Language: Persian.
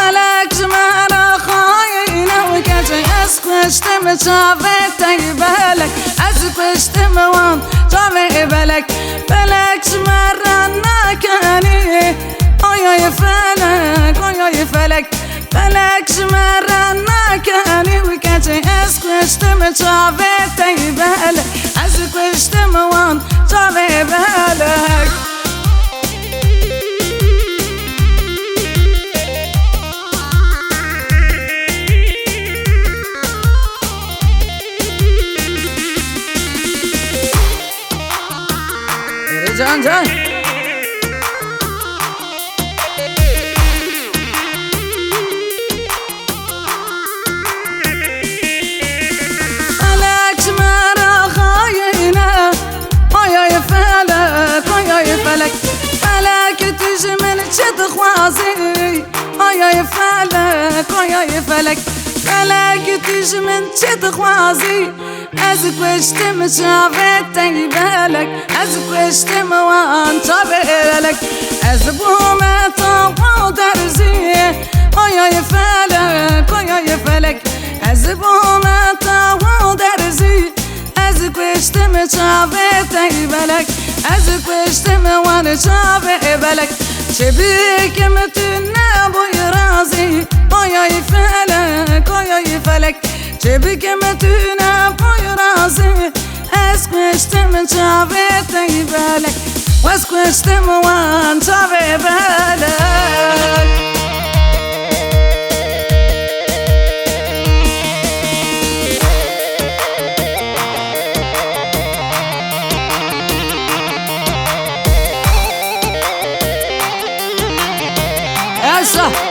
فلك جمارة خاينة وكاجي اسكوشتم شافتي بالك اسكوشتم وان جامي بالك فلك جمارة ناكاني اويا فلك اويا فلك فلك جمارة ناكاني وكاجي اسكوشتم شافتي بالك اسكوشتم وان جامي بالك جان جان فلك جمارة خاينة ويا فلك ويا فلك فلك تجي من شد خوازي ويا فلك ويا فلك فلك تجي من شد خوازي ازكوشتم شافتي بالك ازكوشتم وانت بالك ازبومت ودرزي ويا فلك ويا فلك ازبومت ودرزي ازكوشتم شافتي بالك ازكوشتم وانا بالك شبيك متنا ابوي رازي ويا فلك ويا فلك شبيك متنا ابوي رازي اسكوشتم شافتي بالك واسكوشتم وانت بالك Essa